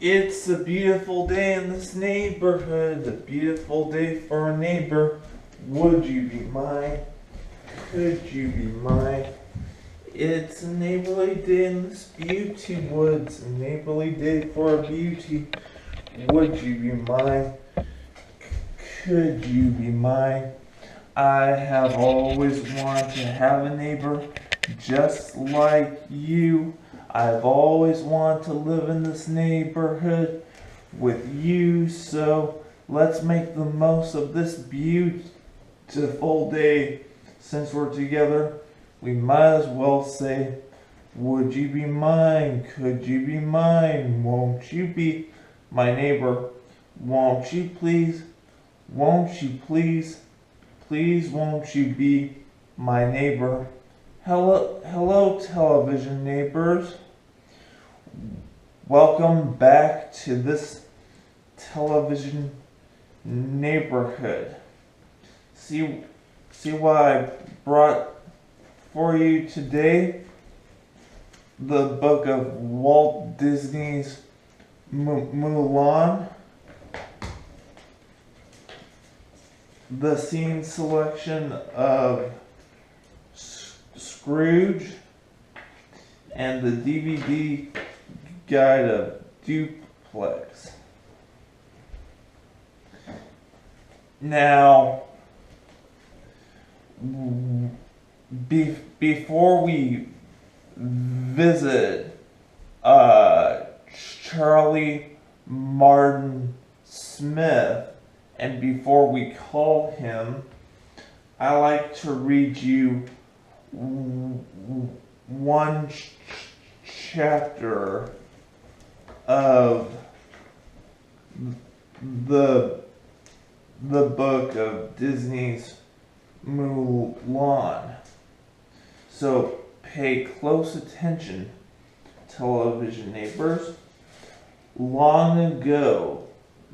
It's a beautiful day in this neighborhood, a beautiful day for a neighbor. Would you be mine? Could you be mine? It's a neighborly day in this beauty woods, a neighborly day for a beauty. Would you be mine? Could you be mine? I have always wanted to have a neighbor just like you. I've always wanted to live in this neighborhood with you, so let's make the most of this beautiful day. Since we're together, we might as well say, would you be mine? Could you be mine? Won't you be my neighbor? Won't you please? Won't you please? Please won't you be my neighbor? Hello, television neighbors. Welcome back to this television neighborhood. See what I brought for you today? The book of Walt Disney's Mulan. The scene selection of Scrooge, and the DVD guide of Duplex. Now, before we visit Charlie Martin Smith, and before we call him, I like to read you one chapter of the book of Disney's Mulan. So pay close attention, television neighbors. Long ago,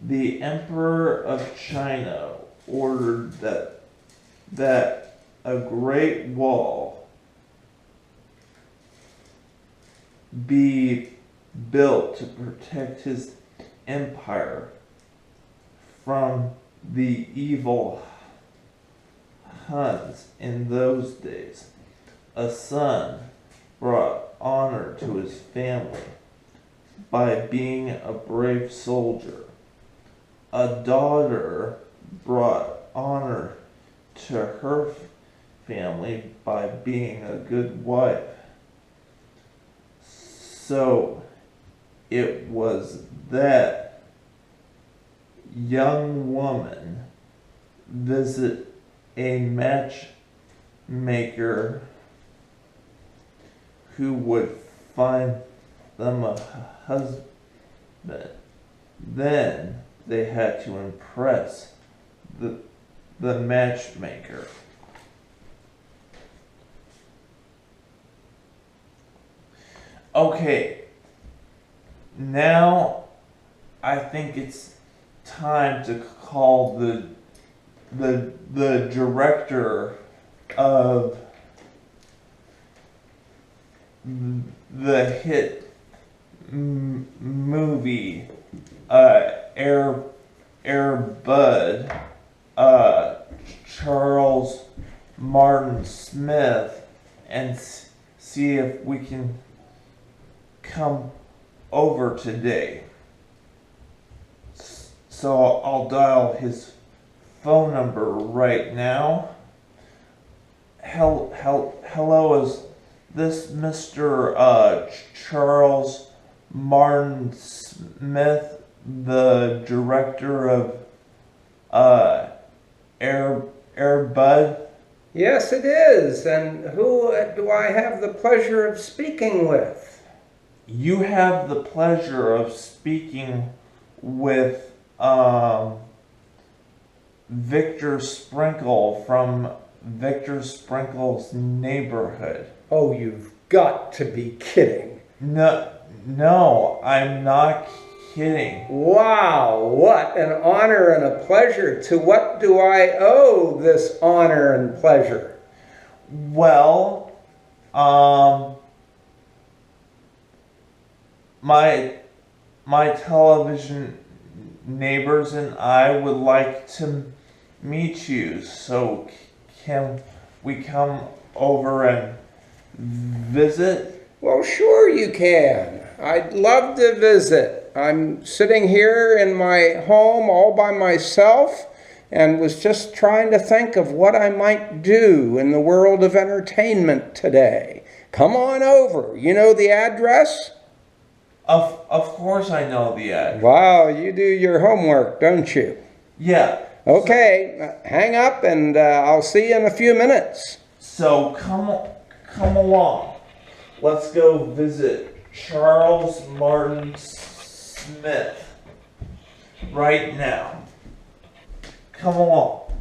the Emperor of China ordered that a great wall be built to protect his empire from the evil Huns. In those days, a son brought honor to his family by being a brave soldier. A daughter brought honor to her family by being a good wife. So it was that young woman visit a matchmaker who would find them a husband. Then they had to impress the matchmaker. Okay, now I think it's time to call the director of the hit movie Air Bud, Charles Martin Smith, and see if we can come over today. So I'll dial his phone number right now. Hello, is this Mr. Charles Martin Smith, the director of Air Bud? Yes, it is. And who do I have the pleasure of speaking with? You have the pleasure of speaking with Victor Sprinkle from Victor Sprinkle's neighborhood. Oh, you've got to be kidding. No, I'm not kidding. Wow, what an honor and a pleasure. To what do I owe this honor and pleasure? Well, my my television neighbors and I would like to meet you. So can we come over and visit? Well, sure you can. I'd love to visit. I'm sitting here in my home all by myself and was just trying to think of what I might do in the world of entertainment today. Come on over. You know the address? Of course I know the address. Wow, you do your homework, don't you? Yeah. Okay, hang up and I'll see you in a few minutes. So come along. Let's go visit Charles Martin Smith right now. Come along.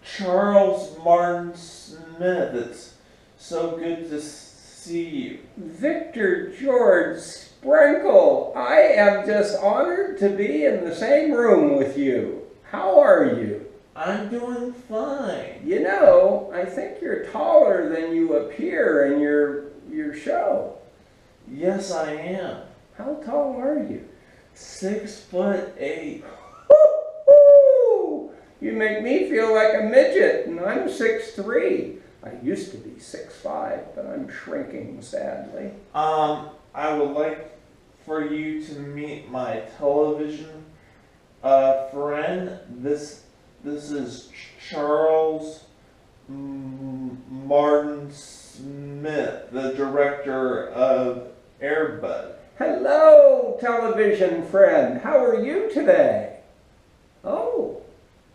Charles Martin Smith, it's so good to see you. Victor George Sprinkle, I am just honored to be in the same room with you. How are you? I'm doing fine. You know, I think you're taller than you appear in your show. Yes, I am. How tall are you? 6'8". Woo-hoo! You make me feel like a midget, and I'm 6'3". I used to be 6'5", but I'm shrinking sadly. I would like for you to meet my television friend. This is Charles Martin Smith, the director of Air Bud. Hello, television friend. How are you today? Oh,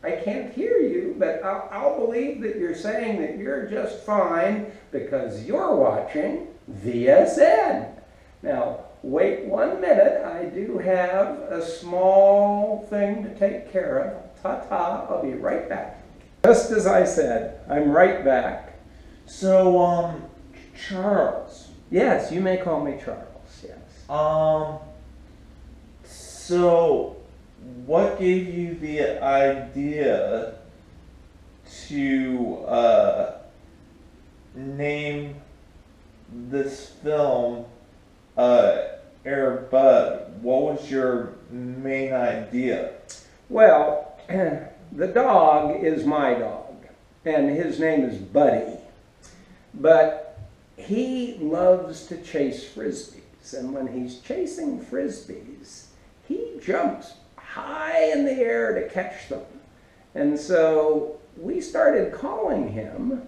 I can't hear you, but I'll believe that you're saying that you're just fine because you're watching VSN. Now, wait 1 minute. I do have a small thing to take care of. Ta-ta, I'll be right back. Just as I said, I'm right back. So, Charles. Yes, you may call me Charles, yes. So, what gave you the idea to name this film Air Bud? What was your main idea? Well, the dog is my dog, and his name is Buddy. But he loves to chase frisbees, and when he's chasing frisbees, he jumps high in the air to catch them. And so we started calling him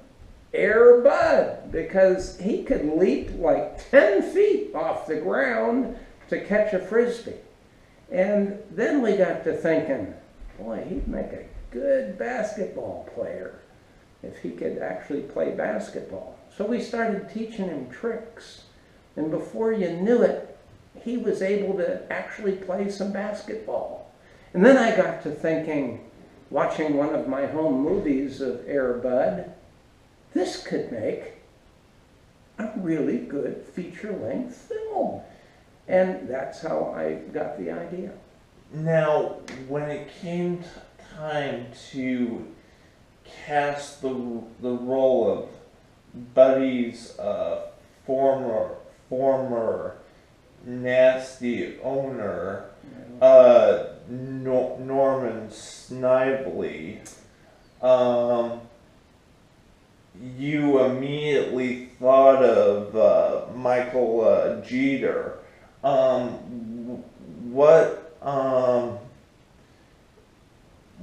Air Bud because he could leap like 10 feet off the ground to catch a frisbee. And then we got to thinking, boy, he'd make a good basketball player if he could actually play basketball. So we started teaching him tricks. And before you knew it, he was able to actually play some basketball. And then I got to thinking, watching one of my home movies of Air Bud, this could make a really good feature-length film. And that's how I got the idea. Now, when it came time to cast the role of Buddy's former nasty owner, Norman Snively, you immediately thought of Michael Jeter. What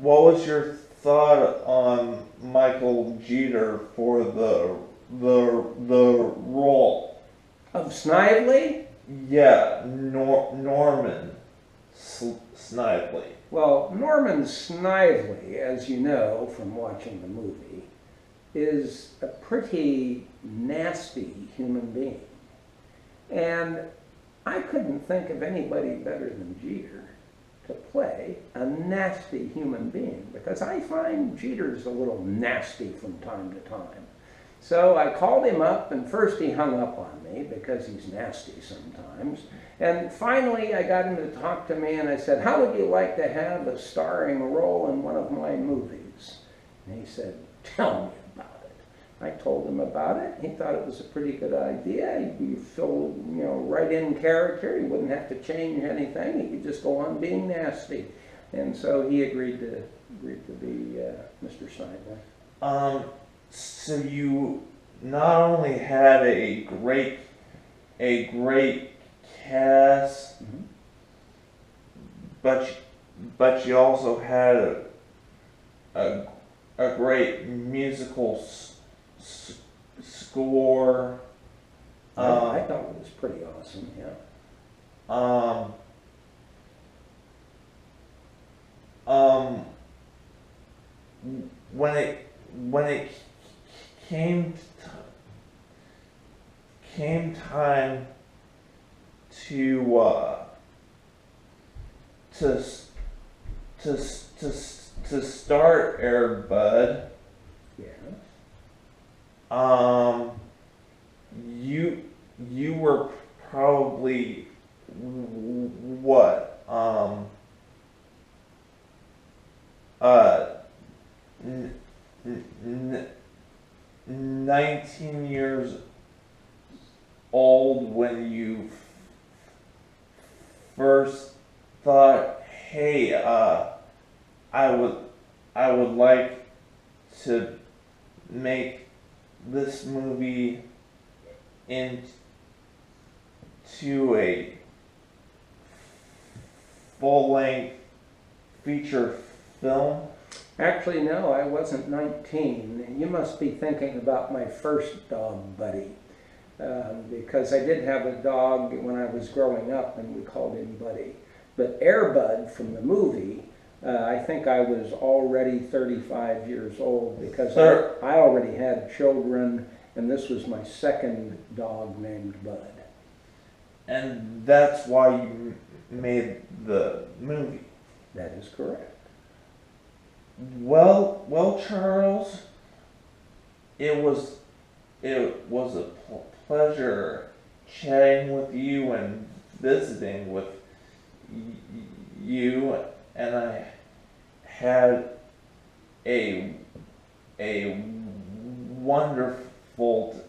was your thought on Michael Jeter for the role of Snively? Yeah, Norman Snively. Well, Norman Snively, as you know from watching the movie, is a pretty nasty human being. And I couldn't think of anybody better than Jeter to play a nasty human being, because I find Jeter's a little nasty from time to time. So I called him up, and first he hung up on me because he's nasty sometimes. And finally I got him to talk to me, and I said, how would you like to have a starring role in one of my movies? And he said, tell me about it. I told him about it. He thought it was a pretty good idea. You feel, right in character. He wouldn't have to change anything. He could just go on being nasty. And so he agreed to be Mr. Steinway. So you not only had a great cast, but you also had a great musical score. I thought it was pretty awesome. Yeah. When it came time to start Air Bud, Yeah. you were probably what 19 years old when you first thought, hey, I would like to make this movie into a full-length feature film? Actually, no, I wasn't 19. You must be thinking about my first dog, Buddy. Because I did have a dog when I was growing up, and we called him Buddy. But Air Bud from the movie, I think I was already 35 years old because I already had children, and this was my second dog named Bud. And that's why you made the movie. That is correct. Well, Charles, it was a pleasure chatting with you and visiting with you, and I had a wonderful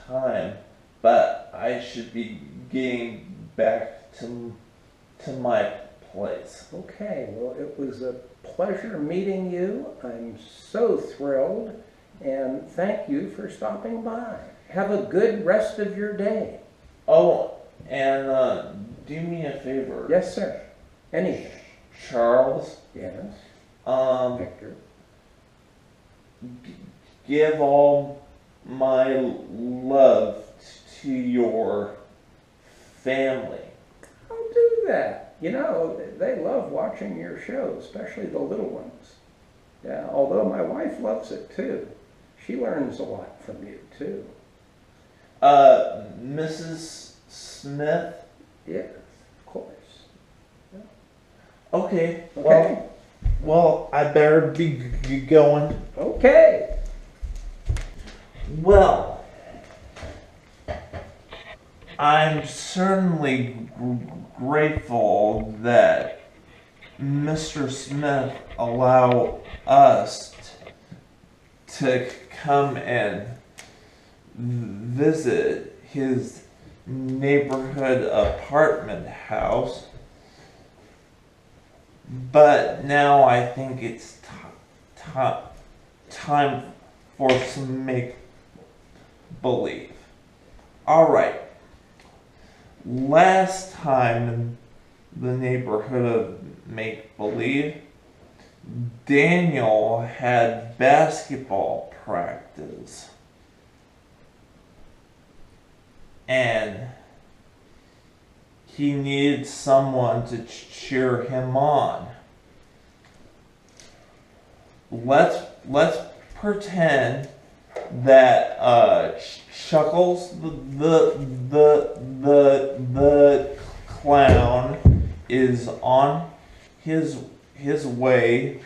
time. But I should be getting back to my place. Okay, well, it was a pleasure meeting you. I'm so thrilled, and thank you for stopping by. Have a good rest of your day. Oh, and do me a favor. Yes, sir. Anything. Charles. Yes. Victor. Give all my love to your family. I'll do that. They love watching your show, especially the little ones. Yeah, although my wife loves it too. She learns a lot from you too. Mrs. Smith? Yes, of course. Yeah. Okay. Okay. Well, I better be going. Okay. Well, I'm certainly grateful that Mr. Smith allowed us to come and visit his neighborhood apartment house. But now I think it's time for some make-believe. Alright. Last time in the neighborhood of make-believe, Daniel had basketball practice. And he needed someone to cheer him on. Let's pretend that Chuckles the clown is on his way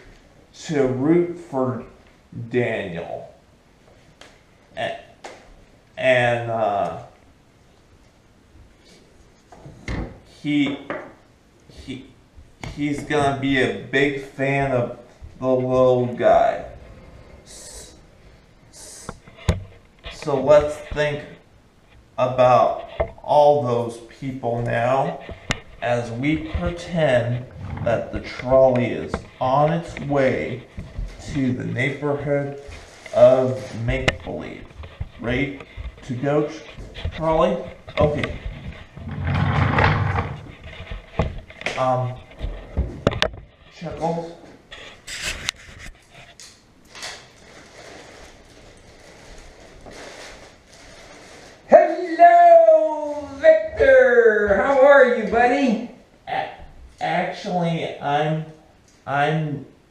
to root for Daniel, and he's gonna be a big fan of the little guy. So let's think about all those people now as we pretend that the trolley is on its way to the neighborhood of make-believe. Ready to go, trolley? Okay. Chuckles? Hello, Victor. How are you, buddy? Actually, I'm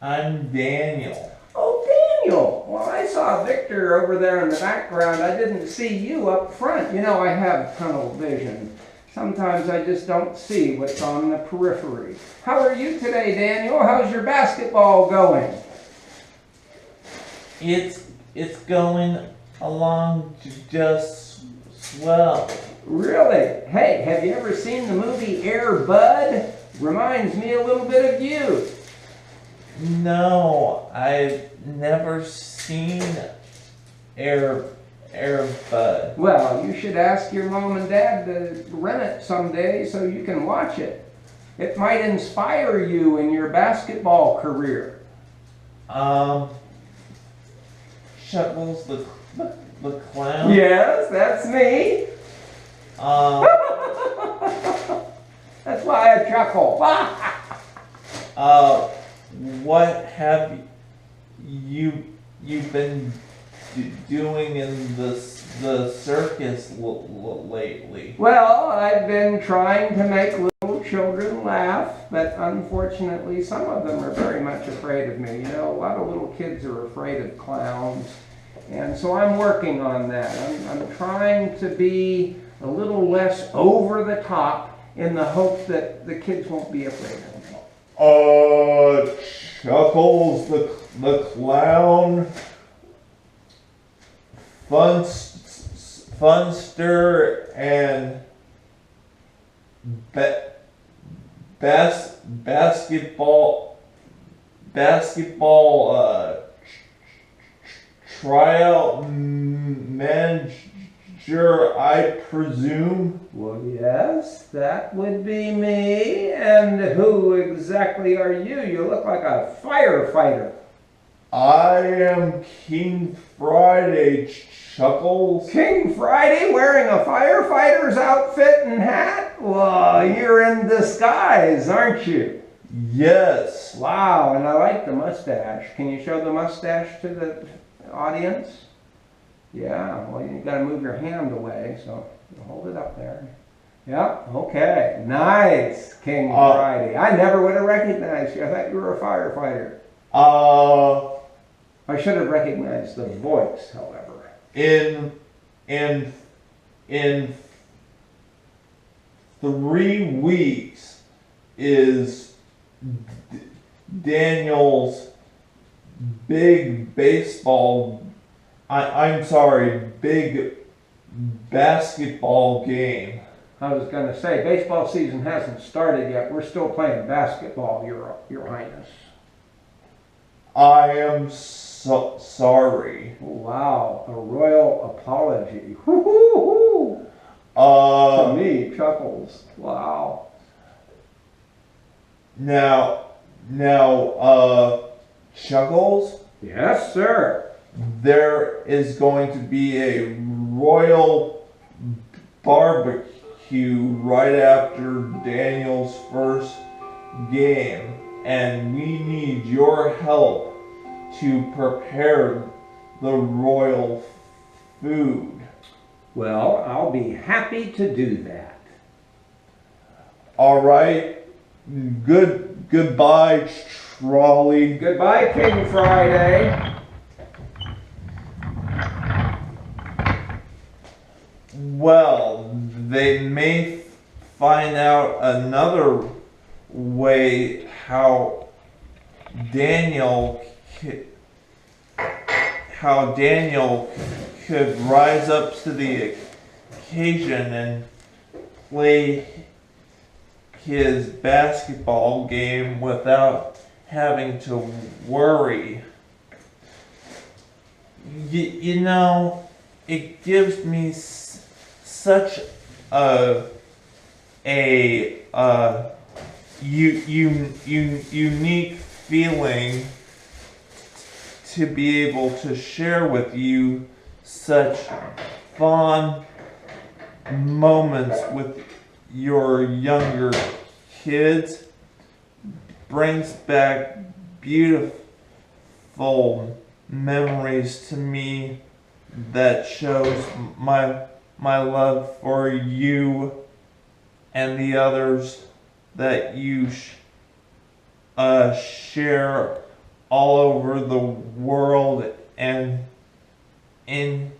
Daniel. Oh, Daniel. Well, I saw Victor over there in the background. I didn't see you up front. You know, I have tunnel vision. Sometimes I just don't see what's on the periphery. How are you today, Daniel? How's your basketball going? It's going along just swell. Really? Hey, have you ever seen the movie Air Bud? Reminds me a little bit of you. No, I've never seen Air Bud. Well, you should ask your mom and dad to rent it someday so you can watch it. It might inspire you in your basketball career. Chuckles the clown. Yes, that's me. That's why I chuckle. What have you been doing in the circus lately? Well, I've been trying to make little children laugh, but unfortunately some of them are very much afraid of me. You know, a lot of little kids are afraid of clowns, and so I'm working on that. I'm trying to be a little less over the top in the hope that the kids won't be afraid of me. Chuckles the clown, funster, and basketball tryout manager, I presume. Well, yes, that would be me. And who exactly are you? You look like a firefighter. I am King Friday, Chuckles. King Friday wearing a firefighter's outfit and hat? Well, you're in disguise, aren't you? Yes. Wow, and I like the mustache. Can you show the mustache to the audience? Yeah, well, you gotta move your hand away, so hold it up there. Yep, okay, nice, King Friday. I never would have recognized you. I thought you were a firefighter. I should have recognized the voice, however. In 3 weeks is Daniel's big big basketball game. I was going to say, baseball season hasn't started yet. We're still playing basketball, Your Highness. I am so sorry. Wow, a royal apology. Woo-hoo-hoo. To me, Chuckles. Wow. Now, Chuckles? Yes, sir. There is going to be a royal barbecue right after Daniel's first game, and we need your help to prepare the royal food. Well, I'll be happy to do that. All right. Goodbye, trolley. Goodbye, King Friday. Well, they may find out another way how Daniel could rise up to the occasion and play his basketball game without having to worry. You know, it gives me such a unique feeling to be able to share with you such fond moments with your younger kids. Brings back beautiful memories to me that shows my love for you and the others that you share all over the world and in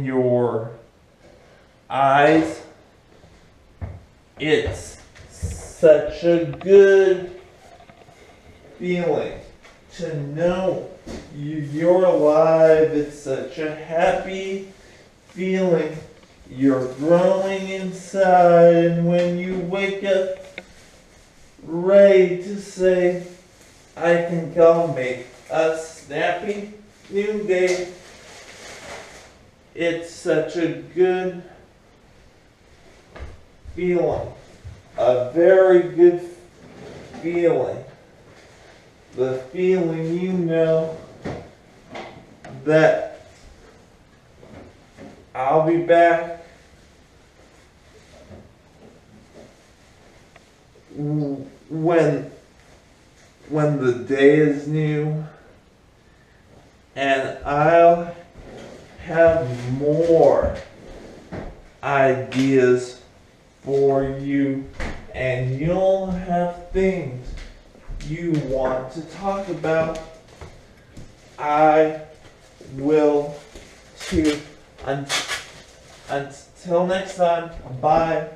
your eyes. It's such a good feeling to know you're alive. It's such a happy feeling. You're growing inside, and when you wake up ready to say, I think I'll make a snappy new day. It's such a good feeling. A very good feeling. The feeling you know that I'll be back when the day is new, and I'll have more ideas for you, and you'll have things you want to talk about. I will too. Until next time, bye.